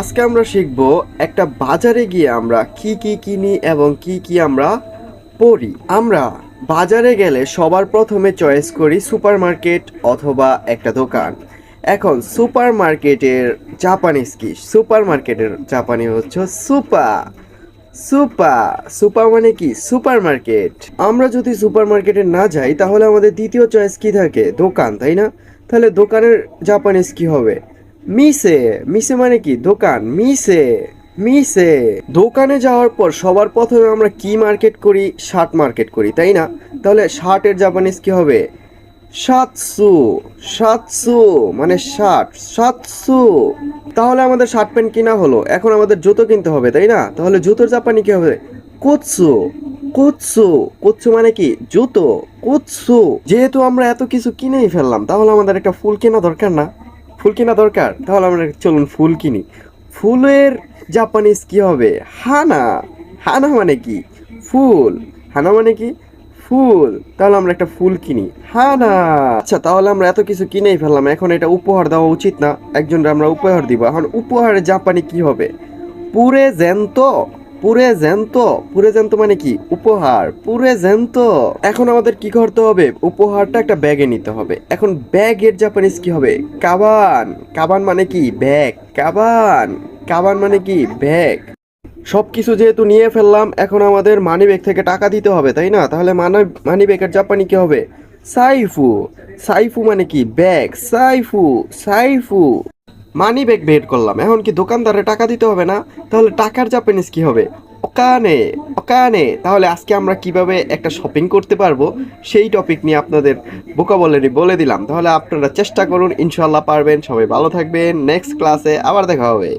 আজকে আমরা শিখব একটা বাজারে গিয়ে আমরা কি কি কিনি এবং কি কি আমরা পড়ি। আমরা বাজারে গেলে সবার প্রথমে চয়েস করি সুপারমার্কেট অথবা একটা দোকান। এখন সুপারমার্কেটের জাপানিজ কি? সুপারমার্কেটের জাপানি হচ্ছে সুপা। সুপা সুপা মানে কি? সুপারমার্কেট। আমরা যদি সুপারমার্কেটে না যাই তাহলে আমাদের দ্বিতীয় চয়েস কি থাকে? দোকান, তাই না? তাহলে দোকানের জাপানিজ কি হবে? মিসে। মিসে মানে কি? দোকান। মিসে। মিসে। দোকানে যাওয়ার পর সবার প্রথমে আমরা কি মার্কেট করি? শার্ট মার্কেট করি, তাই না? তাহলে শার্টের জাপানিজ কি হবে? সাতসু। সাতসু মানে শার্ট। সাতসু। তাহলে আমাদের শার্ট প্যান্ট কিনা হলো, এখন আমাদের জুতো কিনতে হবে, তাই না? তাহলে জুতোর জাপানি কি হবে? কুৎসু। কুৎসু। কুৎসু মানে কি? জুতো। কুৎসু। যেহেতু আমরা এত কিছু কিনেই ফেললাম, তাহলে আমাদের একটা ফুল কেনা দরকার না? ফুল কেনা দরকার, তাহলে আমরা চলুন ফুল কিনি। ফুলের জাপানিজ কি হবে? হানা। হানা মানে কি? ফুল। হানা মানে কি? ফুল। তাহলে আমরা একটা ফুল কিনি। হানা। আচ্ছা, তাহলে আমরা এত কিছু কিনেই ফেললাম, এখন এটা উপহার দেওয়া উচিত না? একজনকে আমরা উপহার দিব, এখন উপহারের জাপানি কি হবে? পুরে জেন্ত। পুরে জেন্ত। পুরে জেন্ত মানে কি? উপহার। পুরে জেন্ত। এখন আমাদের কি করতে হবে? উপহারটা একটা ব্যাগে নিতে হবে। এখন ব্যাগের জাপানিজ কি হবে? কাবান। কাবান মানে কি? ব্যাগ। কাবান। কাবান মানে কি? ব্যাগ। সবকিছু যেহেতু নিয়ে ফেললাম, এখন আমাদের মানি ব্যাগ থেকে টাকা দিতে হবে, তাই না? তাহলে মানি ব্যাগের জাপানি কি হবে? সাইফু। সাইফু মানে কি? ব্যাগ। সাইফু। সাইফু। মানি ব্যাগ বের করলাম, এখন কি দোকানদারে টাকা দিতে হবে না? তাহলে টাকার জাপানিজ কি হবে? ওকানে। ওকানে। তাহলে আজকে আমরা কিভাবে একটা শপিং করতে পারবো সেই টপিক নিয়ে আপনাদের ভোকাবুলারি বলে দিলাম। তাহলে আপনারা চেষ্টা করুন, ইনশাল্লাহ পারবেন। সবাই ভালো থাকবেন। নেক্সট ক্লাসে আবার দেখা হবে।